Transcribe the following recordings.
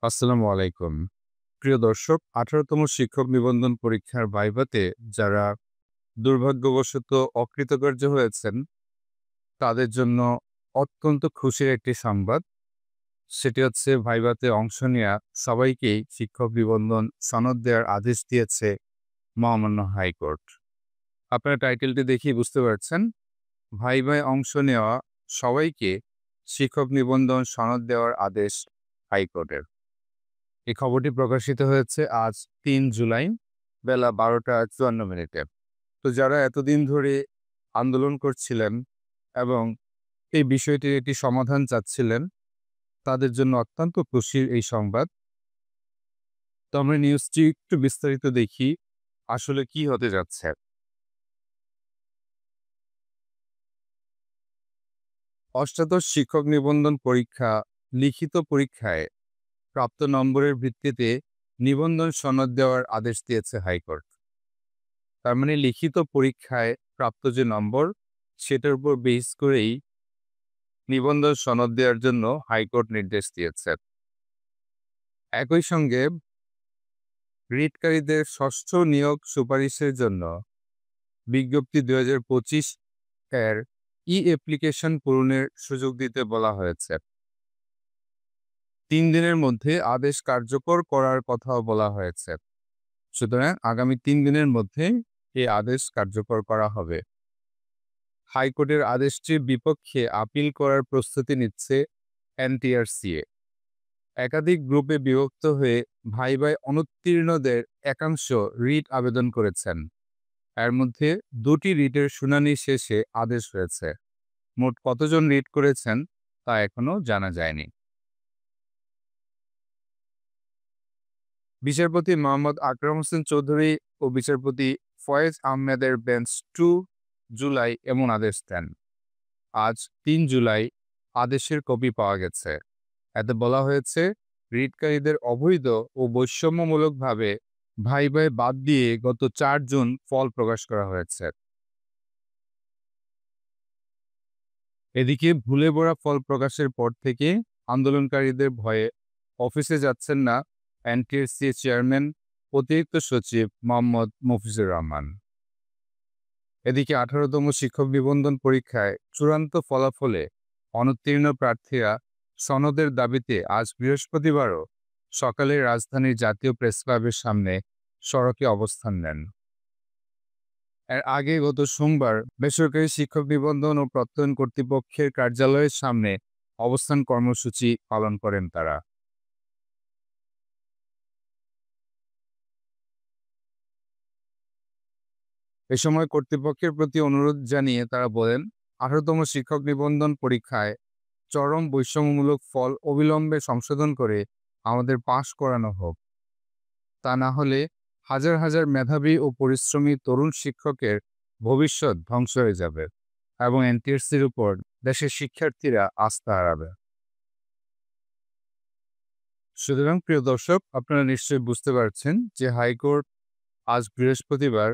আসসালামু আলাইকুম। প্রিয় দর্শক, ১৮তম শিক্ষক নিবন্ধন পরীক্ষার ভাইভাতে যারা দুর্ভাগ্যবশত অকৃতকার্য হয়েছেন, তাদের জন্য অত্যন্ত খুশির একটি সংবাদ। সেটি হচ্ছে ভাইভাতে অংশ নেয়া সবাইকেই শিক্ষক নিবন্ধন সনদ দেওয়ার আদেশ দিয়েছে মহামান্য হাইকোর্ট। আপনারা টাইটেলটি দেখেই বুঝতে পারছেন, ভাইভায় অংশ নেওয়া সবাইকে শিক্ষক নিবন্ধন সনদ দেওয়ার আদেশ হাইকোর্টের। এই খবরটি প্রকাশিত হয়েছে আজ ৩ জুলাই বেলা ১২টা ৫৪ মিনিটে। তো যারা এতদিন ধরে আন্দোলন করছিলেন এবং এই বিষয়টির একটি সমাধান চাচ্ছিলেন, তাদের জন্য অত্যন্ত খুশির এই সংবাদ। তো আমরা নিউজটি একটু বিস্তারিত দেখি, আসলে কি হতে যাচ্ছে। অষ্টাদশ শিক্ষক নিবন্ধন পরীক্ষা লিখিত পরীক্ষায় প্রাপ্ত নম্বরের ভিত্তিতে নিবন্ধন সনদ দেওয়ার আদেশ দিয়েছে হাইকোর্ট। তার মানে লিখিত পরীক্ষায় প্রাপ্ত যে নম্বর, সেটার উপর বেস করেই নিবন্ধন সনদ দেওয়ার জন্য হাইকোর্ট নির্দেশ দিয়েছে। একই সঙ্গে রিটকারীদের ষষ্ঠ নিয়োগ সুপারিশের জন্য বিজ্ঞপ্তি ২০২৫ এর অ্যাপ্লিকেশন পূরণের সুযোগ দিতে বলা হয়েছে। ৩ দিনের মধ্যে আদেশ কার্যকর করার কথাও বলা হয়েছে। সুতরাং আগামী ৩ দিনের মধ্যে এই আদেশ কার্যকর করা হবে। হাইকোর্টের আদেশটির বিপক্ষে আপিল করার প্রস্তুতি নিচ্ছে এনটিআরসিএ। একাধিক গ্রুপে বিভক্ত হয়ে ভাইভায় অনুত্তীর্ণদের একাংশ রিট আবেদন করেছেন। এর মধ্যে ২টি রিটের শুনানি শেষে আদেশ হয়েছে। মোট কতজন রিট করেছেন তা এখনো জানা যায়নি। বিচারপতি মোহাম্মদ আকরাম হোসেন চৌধুরী ও বিচারপতি ফয়েজ আহমেদের বেঞ্চ 2 জুলাই এমন আদেশ দেন। আজ ৩ জুলাই আদেশের কপি পাওয়া গেছে। এতে বলা হয়েছে, রিটকারীদের অবৈধ ও বৈষম্যমূলকভাবে ভাইভায় বাদ দিয়ে গত ৪ জুন ফল প্রকাশ করা হয়েছে। এদিকে ভুলে ভরা ফল প্রকাশের পর থেকে আন্দোলনকারীদের ভয়ে অফিসে যাচ্ছেন না এনটিআরসি চেয়ারম্যান অতিরিক্ত সচিব মোহাম্মদ মফিজুর রহমান। এদিকে ১৮তম শিক্ষক নিবন্ধন পরীক্ষায় চূড়ান্ত ফলাফলে অনুত্তীর্ণ প্রার্থীরা সনদের দাবিতে আজ বৃহস্পতিবারও সকালে রাজধানীর জাতীয় প্রেসক্লাবের সামনে সড়কে অবস্থান নেন। এর আগে গত সোমবার বেসরকারি শিক্ষক নিবন্ধন ও প্রত্যয়ন কর্তৃপক্ষের কার্যালয়ের সামনে অবস্থান কর্মসূচি পালন করেন তারা। এ সময় কর্তৃপক্ষের প্রতি অনুরোধ জানিয়ে তারা বলেন, ১৮তম শিক্ষক নিবন্ধন পরীক্ষায় চরম বৈষম্যমূলক ফল অবিলম্বে সংশোধন করে আমাদের পাশ করানো হোক। তা না হলে হাজার হাজার মেধাবী ও পরিশ্রমী তরুণ শিক্ষকের ভবিষ্যৎ ধ্বংস হয়ে যাবে এবং এনটিআরসির উপর দেশের শিক্ষার্থীরা আস্থা হারাবে। সুতরাং প্রিয় দর্শক, আপনারা নিশ্চয়ই বুঝতে পারছেন যে হাইকোর্ট আজ বৃহস্পতিবার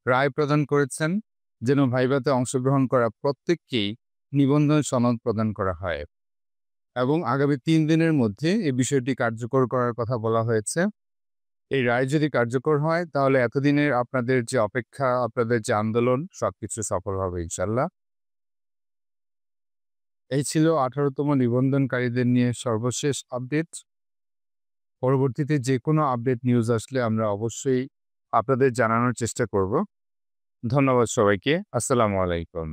রায় প্রদান করেছেন যেন ভাইভাতে অংশগ্রহণ করা প্রত্যেককেই নিবন্ধন সনদ প্রদান করা হয় এবং আগামী ৩ দিনের মধ্যে এই বিষয়টি কার্যকর করার কথা বলা হয়েছে। এই রায় যদি কার্যকর হয় তাহলে এতদিনের আপনাদের যে অপেক্ষা, আপনাদের যে আন্দোলন, সবকিছু সফল হবে ইনশাল্লাহ। এই ছিল ১৮তম নিবন্ধনকারীদের নিয়ে সর্বশেষ আপডেট। পরবর্তীতে যে কোনো আপডেট নিউজ আসলে আমরা অবশ্যই আপনাদের জানানোর চেষ্টা করব। ধন্যবাদ সবাইকে। আসসালামু আলাইকুম।